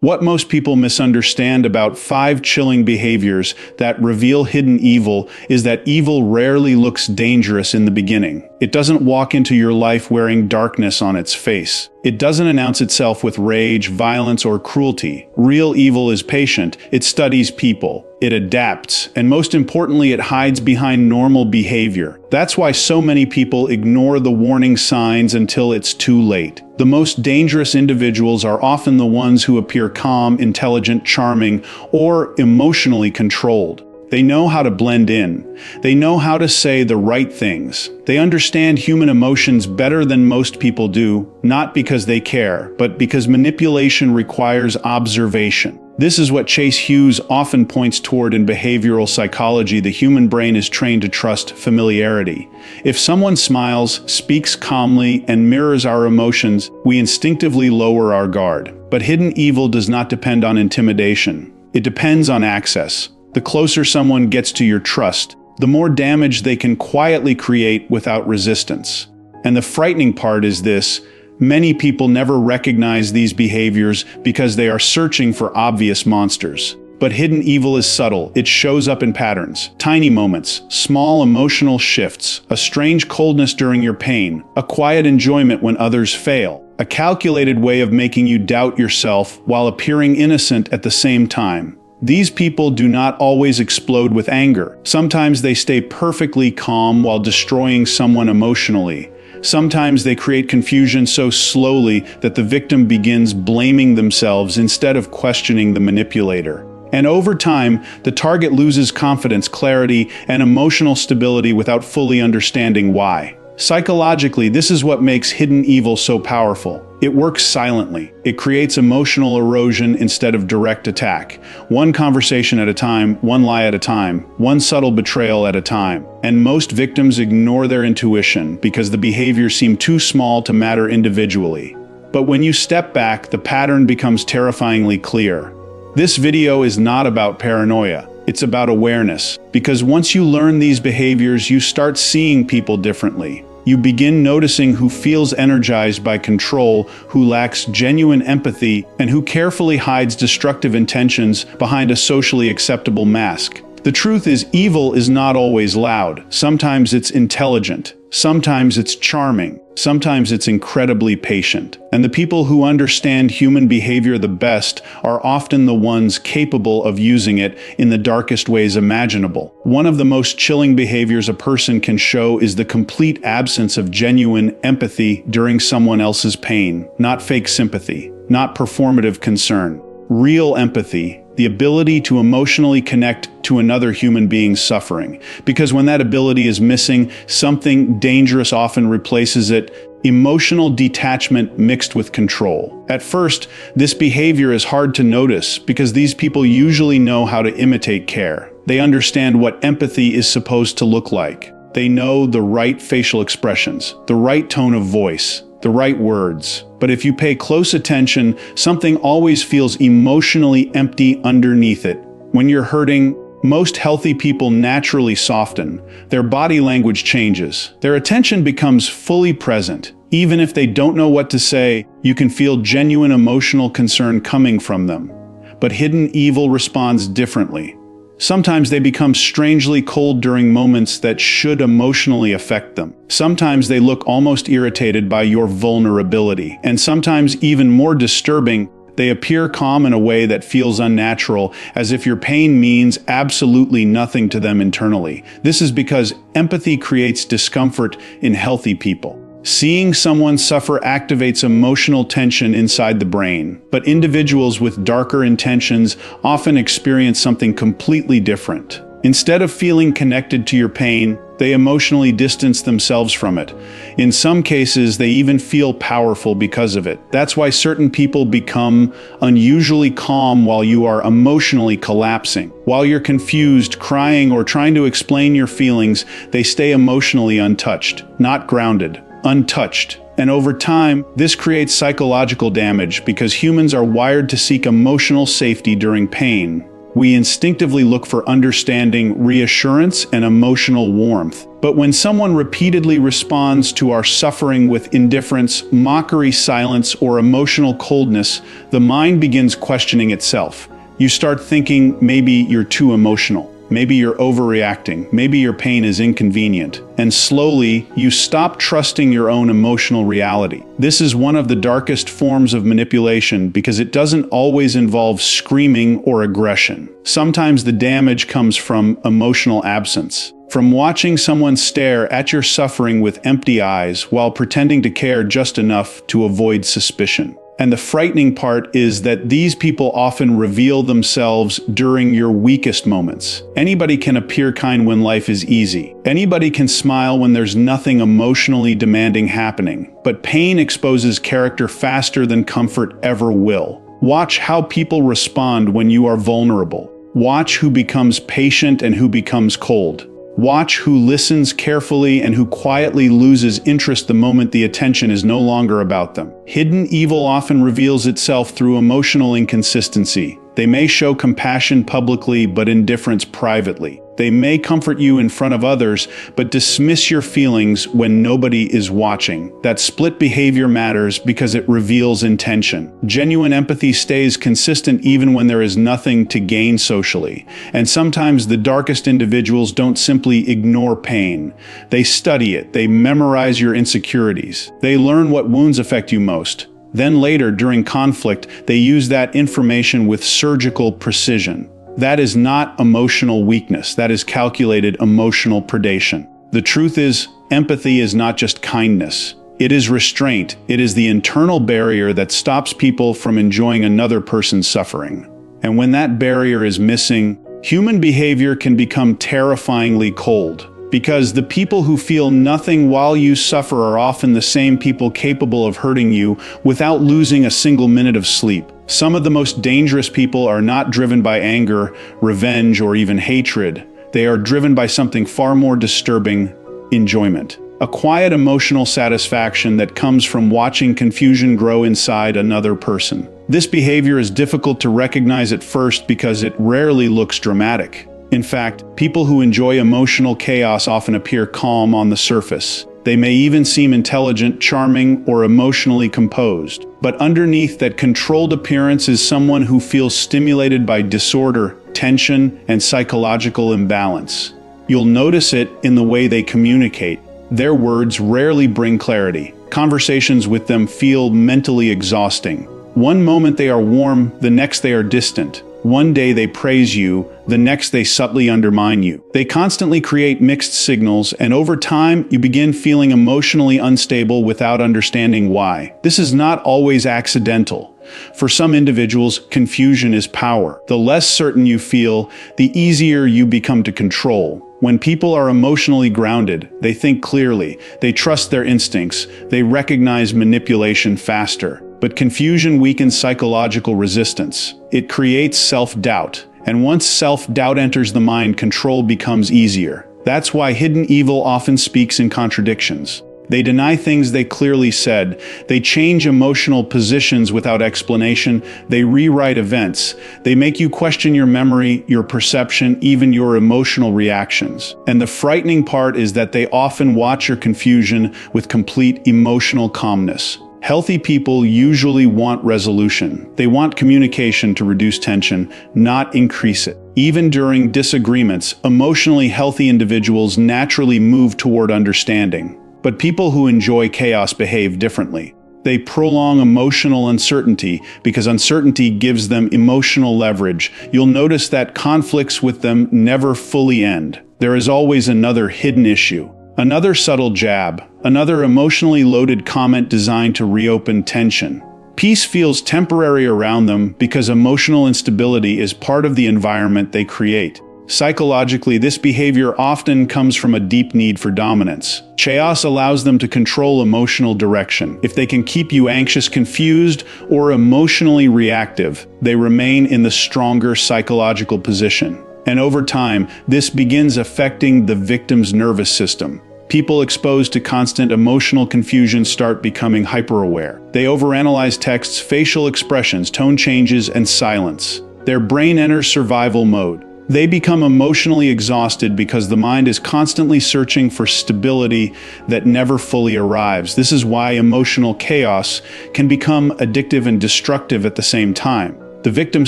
What most people misunderstand about 5 chilling behaviors that reveal hidden evil is that evil rarely looks dangerous in the beginning. It doesn't walk into your life wearing darkness on its face. It doesn't announce itself with rage, violence, or cruelty. Real evil is patient. It studies people. It adapts. And most importantly, it hides behind normal behavior. That's why so many people ignore the warning signs until it's too late. The most dangerous individuals are often the ones who appear calm, intelligent, charming, or emotionally controlled. They know how to blend in. They know how to say the right things. They understand human emotions better than most people do, not because they care, but because manipulation requires observation. This is what Chase Hughes often points toward in behavioral psychology. The human brain is trained to trust familiarity. If someone smiles, speaks calmly, and mirrors our emotions, we instinctively lower our guard. But hidden evil does not depend on intimidation. It depends on access. The closer someone gets to your trust, the more damage they can quietly create without resistance. And the frightening part is this: many people never recognize these behaviors because they are searching for obvious monsters. But hidden evil is subtle. It shows up in patterns, tiny moments, small emotional shifts, a strange coldness during your pain, a quiet enjoyment when others fail, a calculated way of making you doubt yourself while appearing innocent at the same time. These people do not always explode with anger. Sometimes they stay perfectly calm while destroying someone emotionally. Sometimes they create confusion so slowly that the victim begins blaming themselves instead of questioning the manipulator. And over time, the target loses confidence, clarity, and emotional stability without fully understanding why. Psychologically, this is what makes hidden evil so powerful. It works silently. It creates emotional erosion instead of direct attack. One conversation at a time, one lie at a time, one subtle betrayal at a time. And most victims ignore their intuition because the behaviors seem too small to matter individually. But when you step back, the pattern becomes terrifyingly clear. This video is not about paranoia. It's about awareness. Because once you learn these behaviors, you start seeing people differently. You begin noticing who feels energized by control, who lacks genuine empathy, and who carefully hides destructive intentions behind a socially acceptable mask. The truth is, evil is not always loud. Sometimes it's intelligent. Sometimes it's charming. Sometimes it's incredibly patient. And the people who understand human behavior the best are often the ones capable of using it in the darkest ways imaginable. One of the most chilling behaviors a person can show is the complete absence of genuine empathy during someone else's pain. Not fake sympathy, not performative concern. Real empathy, the ability to emotionally connect to another human being's suffering. Because when that ability is missing, something dangerous often replaces it: emotional detachment mixed with control. At first, this behavior is hard to notice because these people usually know how to imitate care. They understand what empathy is supposed to look like. They know the right facial expressions, the right tone of voice, the right words. But if you pay close attention, something always feels emotionally empty underneath it. When you're hurting, most healthy people naturally soften. Their body language changes. Their attention becomes fully present. Even if they don't know what to say, you can feel genuine emotional concern coming from them. But hidden evil responds differently. Sometimes they become strangely cold during moments that should emotionally affect them. Sometimes they look almost irritated by your vulnerability. And sometimes, even more disturbing, they appear calm in a way that feels unnatural, as if your pain means absolutely nothing to them internally. This is because empathy creates discomfort in healthy people. Seeing someone suffer activates emotional tension inside the brain, but individuals with darker intentions often experience something completely different. Instead of feeling connected to your pain, they emotionally distance themselves from it. In some cases, they even feel powerful because of it. That's why certain people become unusually calm while you are emotionally collapsing. While you're confused, crying, or trying to explain your feelings, they stay emotionally untouched, not grounded. Untouched. And over time, this creates psychological damage because humans are wired to seek emotional safety during pain. We instinctively look for understanding, reassurance, and emotional warmth. But when someone repeatedly responds to our suffering with indifference, mockery, silence, or emotional coldness, the mind begins questioning itself. You start thinking maybe you're too emotional. Maybe you're overreacting. Maybe your pain is inconvenient. And slowly, you stop trusting your own emotional reality. This is one of the darkest forms of manipulation because it doesn't always involve screaming or aggression. Sometimes the damage comes from emotional absence. From watching someone stare at your suffering with empty eyes while pretending to care just enough to avoid suspicion. And the frightening part is that these people often reveal themselves during your weakest moments. Anybody can appear kind when life is easy. Anybody can smile when there's nothing emotionally demanding happening. But pain exposes character faster than comfort ever will. Watch how people respond when you are vulnerable. Watch who becomes patient and who becomes cold. Watch who listens carefully and who quietly loses interest the moment the attention is no longer about them. Hidden evil often reveals itself through emotional inconsistency. They may show compassion publicly but indifference privately. They may comfort you in front of others but dismiss your feelings when nobody is watching. That split behavior matters because it reveals intention. Genuine empathy stays consistent even when there is nothing to gain socially. And sometimes the darkest individuals don't simply ignore pain. They study it. They memorize your insecurities. They learn what wounds affect you most. Then later, during conflict, they use that information with surgical precision. That is not emotional weakness. That is calculated emotional predation. The truth is, empathy is not just kindness. It is restraint. It is the internal barrier that stops people from enjoying another person's suffering. And when that barrier is missing, human behavior can become terrifyingly cold. Because the people who feel nothing while you suffer are often the same people capable of hurting you without losing a single minute of sleep. Some of the most dangerous people are not driven by anger, revenge, or even hatred. They are driven by something far more disturbing: enjoyment. A quiet emotional satisfaction that comes from watching confusion grow inside another person. This behavior is difficult to recognize at first because it rarely looks dramatic. In fact, people who enjoy emotional chaos often appear calm on the surface. They may even seem intelligent, charming, or emotionally composed. But underneath that controlled appearance is someone who feels stimulated by disorder, tension, and psychological imbalance. You'll notice it in the way they communicate. Their words rarely bring clarity. Conversations with them feel mentally exhausting. One moment they are warm, the next they are distant. One day they praise you, the next they subtly undermine you. They constantly create mixed signals, and over time, you begin feeling emotionally unstable without understanding why. This is not always accidental. For some individuals, confusion is power. The less certain you feel, the easier you become to control. When people are emotionally grounded, they think clearly, they trust their instincts, they recognize manipulation faster. But confusion weakens psychological resistance. It creates self-doubt. And once self-doubt enters the mind, control becomes easier. That's why hidden evil often speaks in contradictions. They deny things they clearly said. They change emotional positions without explanation. They rewrite events. They make you question your memory, your perception, even your emotional reactions. And the frightening part is that they often watch your confusion with complete emotional calmness. Healthy people usually want resolution. They want communication to reduce tension, not increase it. Even during disagreements, emotionally healthy individuals naturally move toward understanding. But people who enjoy chaos behave differently. They prolong emotional uncertainty because uncertainty gives them emotional leverage. You'll notice that conflicts with them never fully end. There is always another hidden issue. Another subtle jab, another emotionally loaded comment designed to reopen tension. Peace feels temporary around them because emotional instability is part of the environment they create. Psychologically, this behavior often comes from a deep need for dominance. Chaos allows them to control emotional direction. If they can keep you anxious, confused, or emotionally reactive, they remain in the stronger psychological position. And over time, this begins affecting the victim's nervous system. People exposed to constant emotional confusion start becoming hyper-aware. They overanalyze texts, facial expressions, tone changes, and silence. Their brain enters survival mode. They become emotionally exhausted because the mind is constantly searching for stability that never fully arrives. This is why emotional chaos can become addictive and destructive at the same time. The victim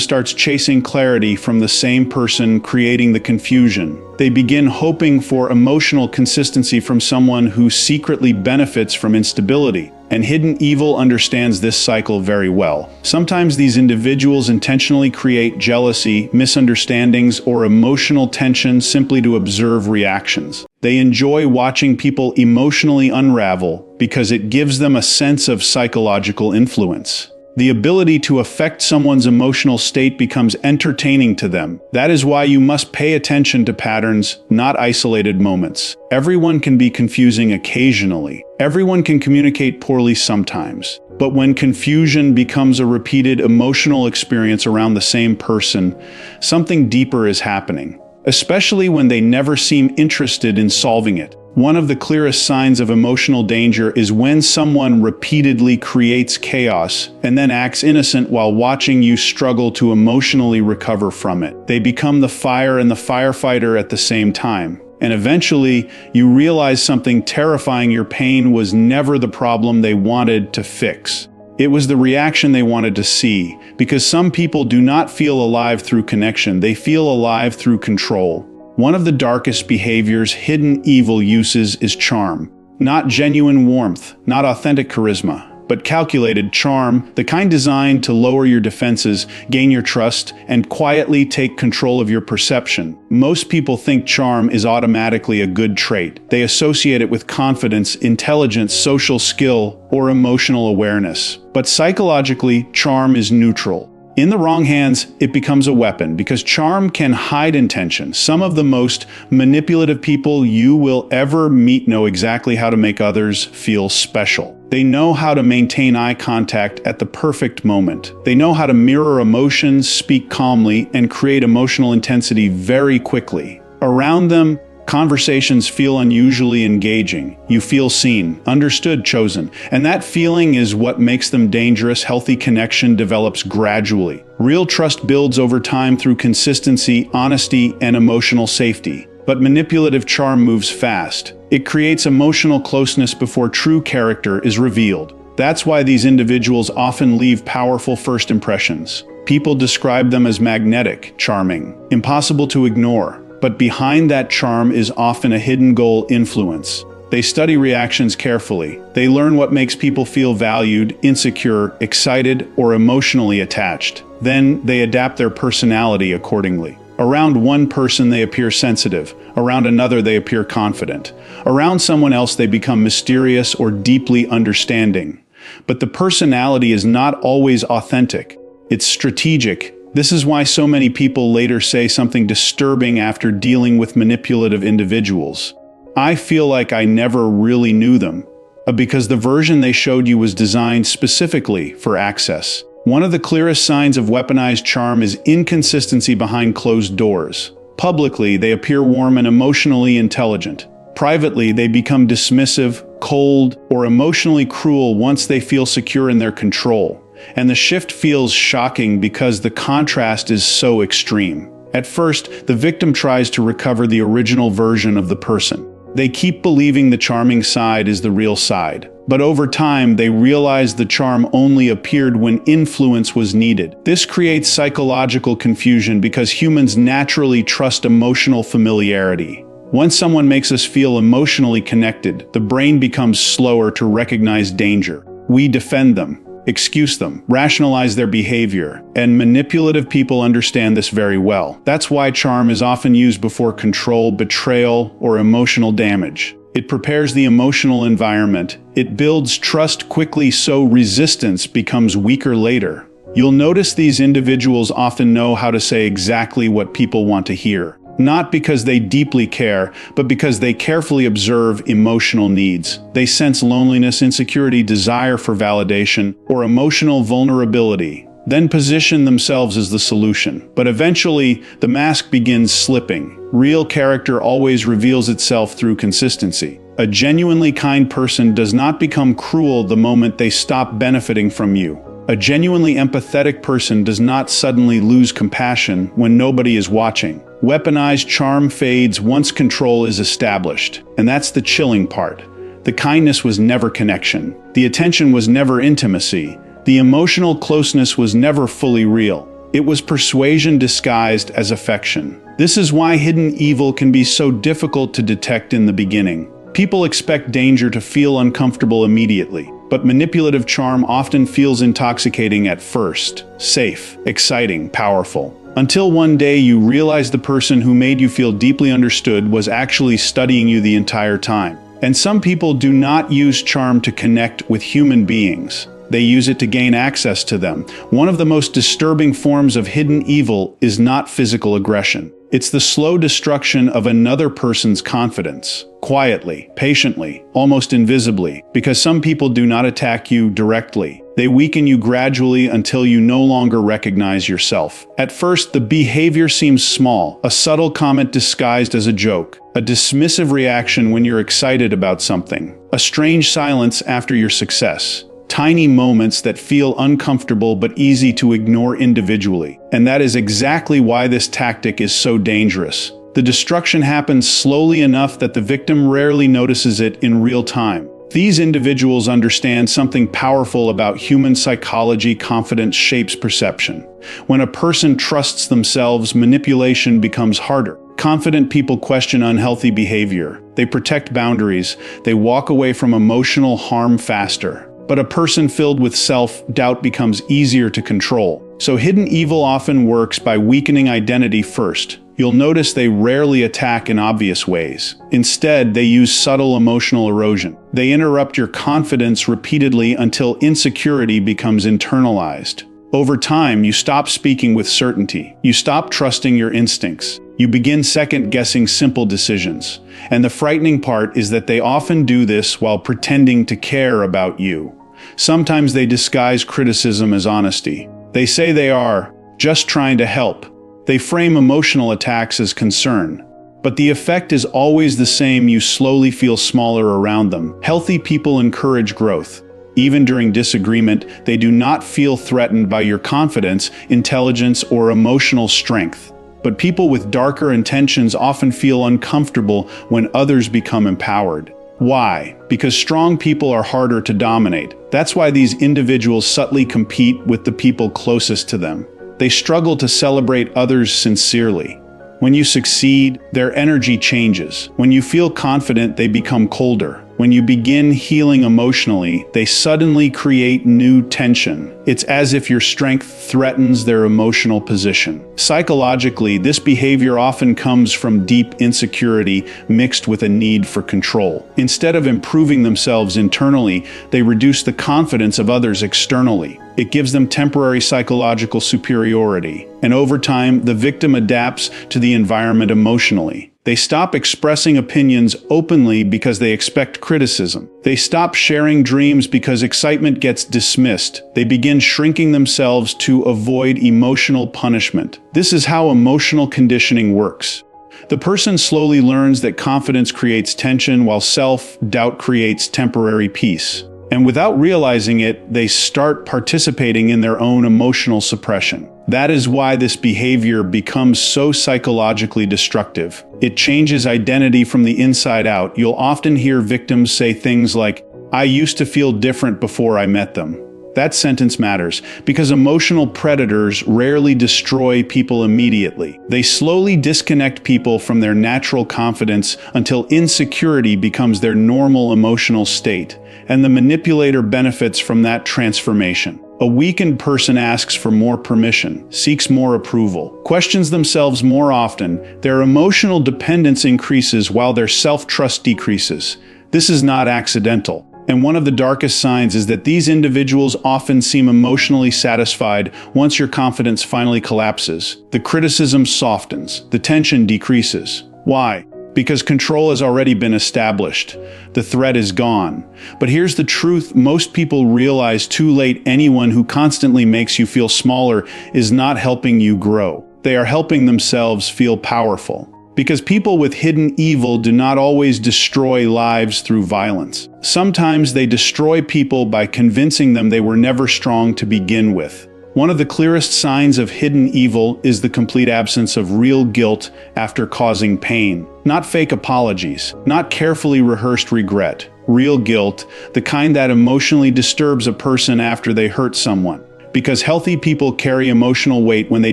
starts chasing clarity from the same person, creating the confusion. They begin hoping for emotional consistency from someone who secretly benefits from instability. And hidden evil understands this cycle very well. Sometimes these individuals intentionally create jealousy, misunderstandings, or emotional tension simply to observe reactions. They enjoy watching people emotionally unravel because it gives them a sense of psychological influence. The ability to affect someone's emotional state becomes entertaining to them. That is why you must pay attention to patterns, not isolated moments. Everyone can be confusing occasionally. Everyone can communicate poorly sometimes. But when confusion becomes a repeated emotional experience around the same person, something deeper is happening, especially when they never seem interested in solving it. One of the clearest signs of emotional danger is when someone repeatedly creates chaos and then acts innocent while watching you struggle to emotionally recover from it. They become the fire and the firefighter at the same time. And eventually, you realize something terrifying: your pain was never the problem they wanted to fix. It was the reaction they wanted to see, because some people do not feel alive through connection, they feel alive through control. One of the darkest behaviors hidden evil uses is charm. Not genuine warmth, not authentic charisma, but calculated charm, the kind designed to lower your defenses, gain your trust, and quietly take control of your perception. Most people think charm is automatically a good trait. They associate it with confidence, intelligence, social skill, or emotional awareness. But psychologically, charm is neutral. In the wrong hands, it becomes a weapon, because charm can hide intention. Some of the most manipulative people you will ever meet know exactly how to make others feel special. They know how to maintain eye contact at the perfect moment. They know how to mirror emotions, speak calmly, and create emotional intensity very quickly. Around them, conversations feel unusually engaging. You feel seen, understood, chosen. And that feeling is what makes them dangerous. Healthy connection develops gradually. Real trust builds over time through consistency, honesty, and emotional safety. But manipulative charm moves fast. It creates emotional closeness before true character is revealed. That's why these individuals often leave powerful first impressions. People describe them as magnetic, charming, impossible to ignore. But behind that charm is often a hidden goal: influence. They study reactions carefully. They learn what makes people feel valued, insecure, excited, or emotionally attached. Then they adapt their personality accordingly. Around one person they appear sensitive. Around another they appear confident. Around someone else they become mysterious or deeply understanding. But the personality is not always authentic. It's strategic. This is why so many people later say something disturbing after dealing with manipulative individuals. I feel like I never really knew them, because the version they showed you was designed specifically for access. One of the clearest signs of weaponized charm is inconsistency behind closed doors. Publicly, they appear warm and emotionally intelligent. Privately, they become dismissive, cold, or emotionally cruel once they feel secure in their control. And the shift feels shocking because the contrast is so extreme. At first, the victim tries to recover the original version of the person. They keep believing the charming side is the real side. But over time, they realize the charm only appeared when influence was needed. This creates psychological confusion because humans naturally trust emotional familiarity. Once someone makes us feel emotionally connected, the brain becomes slower to recognize danger. We defend them, excuse them, rationalize their behavior, and manipulative people understand this very well. That's why charm is often used before control, betrayal, or emotional damage. It prepares the emotional environment. It builds trust quickly so resistance becomes weaker later. You'll notice these individuals often know how to say exactly what people want to hear. Not because they deeply care, but because they carefully observe emotional needs. They sense loneliness, insecurity, desire for validation, or emotional vulnerability, then position themselves as the solution. But eventually, the mask begins slipping. Real character always reveals itself through consistency. A genuinely kind person does not become cruel the moment they stop benefiting from you. A genuinely empathetic person does not suddenly lose compassion when nobody is watching. Weaponized charm fades once control is established, and that's the chilling part. The kindness was never connection. The attention was never intimacy. The emotional closeness was never fully real. It was persuasion disguised as affection. This is why hidden evil can be so difficult to detect in the beginning. People expect danger to feel uncomfortable immediately, but manipulative charm often feels intoxicating at first. Safe, exciting, powerful. Until one day you realize the person who made you feel deeply understood was actually studying you the entire time. And some people do not use charm to connect with human beings. They use it to gain access to them. One of the most disturbing forms of hidden evil is not physical aggression. It's the slow destruction of another person's confidence. Quietly, patiently, almost invisibly, because some people do not attack you directly. They weaken you gradually until you no longer recognize yourself. At first, the behavior seems small, a subtle comment disguised as a joke, a dismissive reaction when you're excited about something, a strange silence after your success. Tiny moments that feel uncomfortable but easy to ignore individually. And that is exactly why this tactic is so dangerous. The destruction happens slowly enough that the victim rarely notices it in real time. These individuals understand something powerful about human psychology. Confidence shapes perception. When a person trusts themselves, manipulation becomes harder. Confident people question unhealthy behavior. They protect boundaries. They walk away from emotional harm faster. But a person filled with self-doubt becomes easier to control. So hidden evil often works by weakening identity first. You'll notice they rarely attack in obvious ways. Instead, they use subtle emotional erosion. They interrupt your confidence repeatedly until insecurity becomes internalized. Over time, you stop speaking with certainty. You stop trusting your instincts. You begin second-guessing simple decisions. And the frightening part is that they often do this while pretending to care about you. Sometimes they disguise criticism as honesty. They say they are just trying to help. They frame emotional attacks as concern. But the effect is always the same. You slowly feel smaller around them. Healthy people encourage growth. Even during disagreement, they do not feel threatened by your confidence, intelligence, or emotional strength. But people with darker intentions often feel uncomfortable when others become empowered. Why? Because strong people are harder to dominate. That's why these individuals subtly compete with the people closest to them. They struggle to celebrate others sincerely. When you succeed, their energy changes. When you feel confident, they become colder. When you begin healing emotionally, they suddenly create new tension. It's as if your strength threatens their emotional position. Psychologically, this behavior often comes from deep insecurity mixed with a need for control. Instead of improving themselves internally, they reduce the confidence of others externally. It gives them temporary psychological superiority. And over time, the victim adapts to the environment emotionally. They stop expressing opinions openly because they expect criticism. They stop sharing dreams because excitement gets dismissed. They begin shrinking themselves to avoid emotional punishment. This is how emotional conditioning works. The person slowly learns that confidence creates tension while self-doubt creates temporary peace. And without realizing it, they start participating in their own emotional suppression. That is why this behavior becomes so psychologically destructive. It changes identity from the inside out. You'll often hear victims say things like, "I used to feel different before I met them." That sentence matters because emotional predators rarely destroy people immediately. They slowly disconnect people from their natural confidence until insecurity becomes their normal emotional state, and the manipulator benefits from that transformation. A weakened person asks for more permission, seeks more approval, questions themselves more often. Their emotional dependence increases while their self-trust decreases. This is not accidental. And one of the darkest signs is that these individuals often seem emotionally satisfied once your confidence finally collapses. The criticism softens, the tension decreases. Why? Because control has already been established. The threat is gone. But here's the truth: most people realize too late. Anyone who constantly makes you feel smaller is not helping you grow. They are helping themselves feel powerful. Because people with hidden evil do not always destroy lives through violence. Sometimes they destroy people by convincing them they were never strong to begin with. One of the clearest signs of hidden evil is the complete absence of real guilt after causing pain. Not fake apologies, not carefully rehearsed regret. Real guilt, the kind that emotionally disturbs a person after they hurt someone. Because healthy people carry emotional weight when they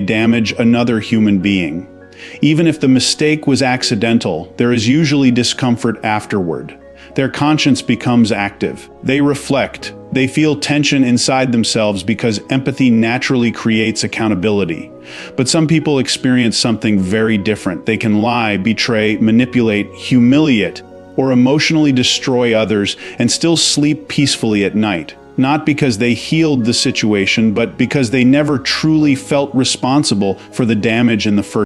damage another human being. Even if the mistake was accidental, there is usually discomfort afterward. Their conscience becomes active. They reflect. They feel tension inside themselves because empathy naturally creates accountability. But some people experience something very different. They can lie, betray, manipulate, humiliate, or emotionally destroy others and still sleep peacefully at night. Not because they healed the situation, but because they never truly felt responsible for the damage in the first